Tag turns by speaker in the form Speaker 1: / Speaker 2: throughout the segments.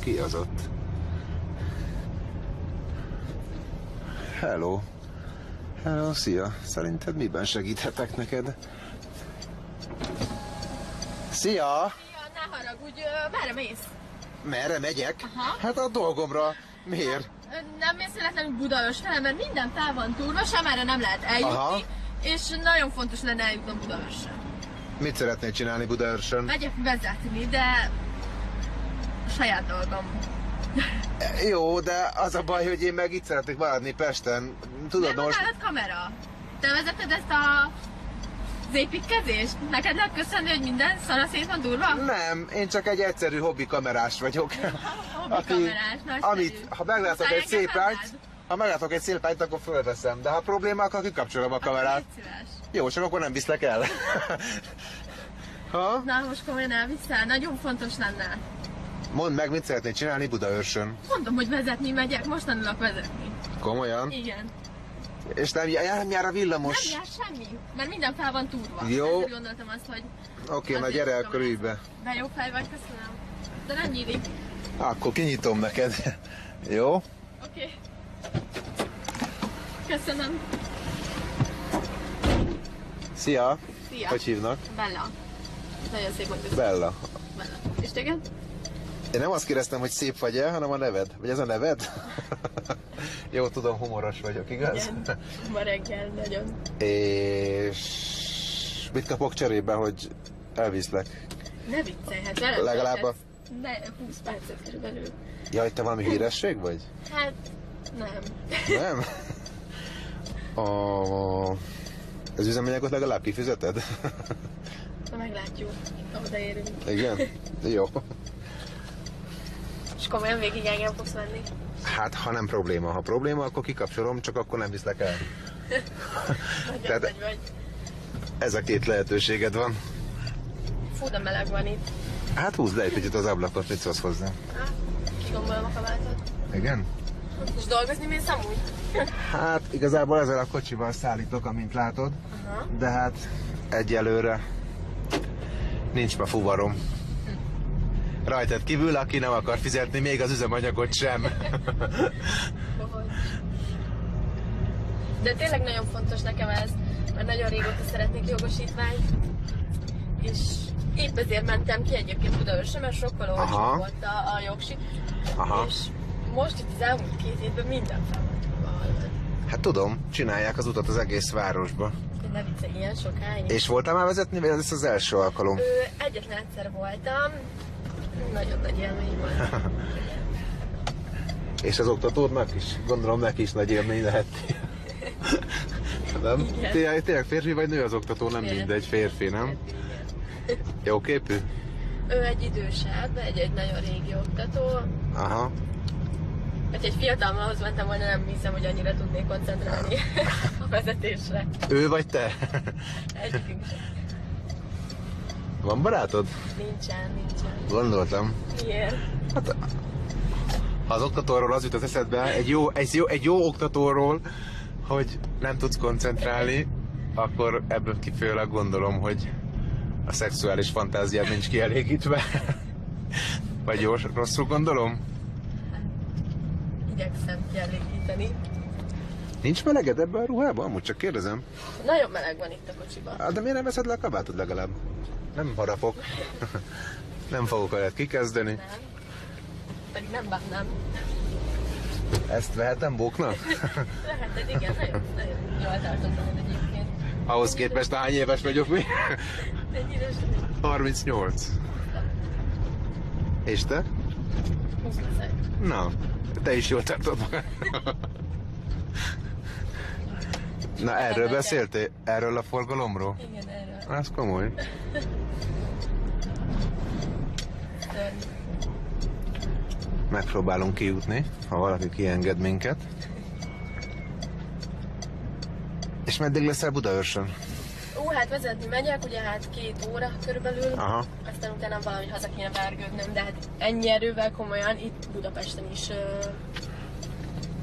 Speaker 1: Ki az ott? Hello. Hello, szia. Szerinted miben segíthetek neked? Szia!
Speaker 2: Szia, ne haragudj, merre mész?
Speaker 1: Merre megyek?
Speaker 2: Aha.
Speaker 1: Hát a dolgomra. Miért?
Speaker 2: Nem mész véletlenül Budaörsre, mert minden fel van túrva, sem erre nem lehet eljutni.
Speaker 1: Aha.
Speaker 2: És nagyon fontos lenne eljutnom Budaörsre.
Speaker 1: Mit szeretnél csinálni Budaörsön?
Speaker 2: Megyek vezetni, de a saját dolgom.
Speaker 1: Jó, de az a baj, hogy én meg itt szeretnék maradni Pesten. Tudod,
Speaker 2: Nem
Speaker 1: most...
Speaker 2: nálad kamera. Te vezeted ezt az építkezést? Neked lehet köszönni, hogy minden szanaszét van durva?
Speaker 1: Nem, én csak egy egyszerű hobbi kamerás vagyok.
Speaker 2: Hobbi kamerás, nagyszerű.
Speaker 1: Amit, ha meglátok
Speaker 2: Aztán
Speaker 1: egy szép
Speaker 2: engem
Speaker 1: lányt,
Speaker 2: vennéd?
Speaker 1: ha meglátok egy szép lányt, akkor fölveszem. De ha probléma, akkor kikapcsolom a kamerát.
Speaker 2: Légy szíves.
Speaker 1: Jó, csak akkor nem viszlek el. Ha?
Speaker 2: Na, most komolyan elviszel? Nagyon fontos lenne.
Speaker 1: Mondd meg, mit szeretnél csinálni Budaörsön.
Speaker 2: Mondom, hogy vezetni megyek, most tanulok vezetni.
Speaker 1: Komolyan?
Speaker 2: Igen.
Speaker 1: És nem jár a villamos?
Speaker 2: Nem jár semmi, mert minden fel van túrva.
Speaker 1: Jó.
Speaker 2: Ezért gondoltam azt, hogy...
Speaker 1: Oké, na
Speaker 2: azért
Speaker 1: gyere,
Speaker 2: tudom,
Speaker 1: akkor ülj be.
Speaker 2: De jó fej vagy, köszönöm. De nem nyílik.
Speaker 1: Akkor kinyitom neked. Jó?
Speaker 2: Oké. Köszönöm.
Speaker 1: Szia!
Speaker 2: Szia.
Speaker 1: Hogy hívnak?
Speaker 2: Bella. Nagyon szép, hogy köszönöm.
Speaker 1: Bella.
Speaker 2: Bella. És téged?
Speaker 1: Én nem azt kérdeztem, hogy szép vagy-e, hanem a neved. Vagy ez a neved? Jó, tudom, humoros vagyok, igaz?
Speaker 2: Igen. Ma reggel nagyon.
Speaker 1: És mit kapok cserébe, hogy elviszlek?
Speaker 2: Ne viccelj, hát veled
Speaker 1: Legalább a...
Speaker 2: Ne, 20 percet körülbelül.
Speaker 1: Jaj, te valami híresség vagy?
Speaker 2: Hát, nem.
Speaker 1: Nem? Az üzemanyagot legalább kifizeted?
Speaker 2: Na meglátjuk, odaérünk.
Speaker 1: Igen? Jó.
Speaker 2: És komolyan végig engem fogsz venni?
Speaker 1: Hát, ha nem probléma. Ha probléma, akkor kikapcsolom, csak akkor nem viszlek el.
Speaker 2: Nagyon
Speaker 1: Tehát-
Speaker 2: nagy vagy.
Speaker 1: Ez a két lehetőséged van.
Speaker 2: Fú, de meleg van itt.
Speaker 1: Hát húzd le egy picit az ablakot, mit szólsz hozzá?
Speaker 2: Kigombolom a kabátot.
Speaker 1: Igen?
Speaker 2: És dolgozni mész amúgy?
Speaker 1: Hát igazából ezzel a kocsival szállítok, amint látod.
Speaker 2: Aha.
Speaker 1: De hát egyelőre nincs ma fuvarom. Rajtad kívül, aki nem akar fizetni, még az üzemanyagot sem.
Speaker 2: De tényleg nagyon fontos nekem ez, mert nagyon régóta szeretnék jogosítványt, és épp ezért mentem ki egyébként Budaörsre, mert sokkal olcsóbb
Speaker 1: Aha.
Speaker 2: volt a jogsi,
Speaker 1: Aha.
Speaker 2: és most itt az elmúlt 2 évben minden fel van tudva, hallod.
Speaker 1: Hát tudom, csinálják az utat az egész városba.
Speaker 2: De ne viccelj, ilyen sokáig.
Speaker 1: És voltál már vezetni, vagy ez az első alkalom?
Speaker 2: Egyetlen egyszer voltam, nagyon nagy élmény volt.
Speaker 1: És az oktatódnak is? Gondolom neki is nagy élmény lehet. Nem?
Speaker 2: Igen.
Speaker 1: Tényleg férfi vagy nő az oktató? Nem
Speaker 2: Férfi.
Speaker 1: mindegy, férfi, nem? Jó képű?
Speaker 2: Ő egy idősebb, egy nagyon régi oktató.
Speaker 1: Aha.
Speaker 2: Hogyha egy fiatalmahoz mentem volna, nem hiszem, hogy annyira tudnék koncentrálni a vezetésre.
Speaker 1: Ő vagy te?
Speaker 2: Egyikünk sem.
Speaker 1: Van barátod?
Speaker 2: Nincsen.
Speaker 1: Gondoltam.
Speaker 2: Miért?
Speaker 1: Hát, ha az oktatóról az jut az eszedbe, egy jó oktatóról, hogy nem tudsz koncentrálni, akkor ebből kifejezőleg gondolom, hogy a szexuális fantáziád nincs kielégítve. Vagy jó, rosszul gondolom?
Speaker 2: Igyekszem kielégíteni.
Speaker 1: Nincs meleged ebben a ruhában? Amúgy csak kérdezem.
Speaker 2: Nagyon meleg van itt a kocsiban.
Speaker 1: Hát, de miért nem veszed le a kabátod legalább? Nem harapok. Nem fogok olyat kikezdeni.
Speaker 2: Nem. Pedig nem bánnám.
Speaker 1: Ezt vehetem bóknak?
Speaker 2: Leheted, igen, nagyon jól tartom veled egyébként.
Speaker 1: Ahhoz képest hány éves vagyok mi?
Speaker 2: Ennyire sem.
Speaker 1: 38. És te?
Speaker 2: 20 leszek.
Speaker 1: Na, te is jól tartod magad. Na, erről beszéltél? Erről a forgalomról?
Speaker 2: Igen, erről.
Speaker 1: Ez komoly.
Speaker 2: Szörnyű.
Speaker 1: Megpróbálunk kijutni, ha valaki kienged minket. És meddig leszel Budaörsön?
Speaker 2: Hát vezetni megyek, ugye hát 2 óra körülbelül.
Speaker 1: Aha.
Speaker 2: Aztán utána valahogy haza kéne vergődnöm, de hát ennyi erővel komolyan itt Budapesten is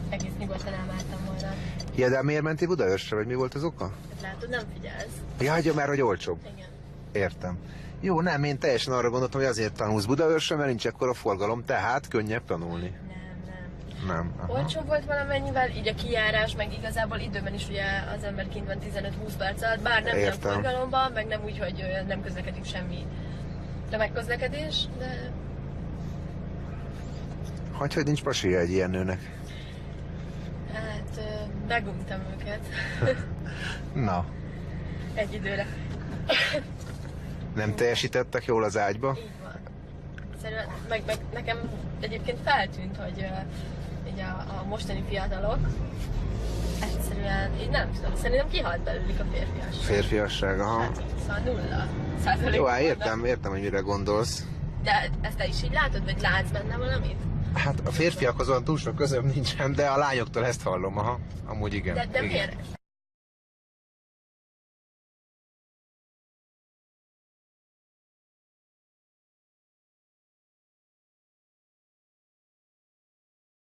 Speaker 2: egész nyugodtan elmártam volna.
Speaker 1: Ja, de miért mentél Budaörsre, vagy mi volt az oka?
Speaker 2: Hát látod, nem figyelsz.
Speaker 1: Ja, mert hogy olcsóbb.
Speaker 2: Igen.
Speaker 1: Értem. Jó, nem, én teljesen arra gondoltam, hogy azért tanulsz Budaörsön, mert nincs ekkora forgalom, tehát könnyebb tanulni.
Speaker 2: Nem.
Speaker 1: Nem. Aha.
Speaker 2: Olcsó volt valamennyivel, így a kijárás, meg igazából időben is ugye az ember kint van 15-20 perc alatt, bár nem ilyen
Speaker 1: Értem.
Speaker 2: forgalomban, meg nem úgy, hogy nem közlekedik semmi tömegközlekedés, de
Speaker 1: Hogy nincs pasia egy ilyen nőnek.
Speaker 2: hát meguntam őket
Speaker 1: Na,
Speaker 2: egy időre.
Speaker 1: nem teljesítettek jól az ágyba?
Speaker 2: Így van. Szerintem, meg nekem egyébként feltűnt, hogy így a mostani fiatalok egyszerűen, így nem tudom, szerintem kihalt belőlük a férfiasság.
Speaker 1: Férfiasság, aha.
Speaker 2: Hát, szóval 0%.
Speaker 1: Jó, hát értem, hogy mire gondolsz.
Speaker 2: De ezt te is így látod, vagy látsz benne valamit?
Speaker 1: Hát a férfiakhoz olyan túl sok közöm nincsen, de a lányoktól ezt hallom, aha. Amúgy igen.
Speaker 2: De
Speaker 1: igen.
Speaker 2: miért?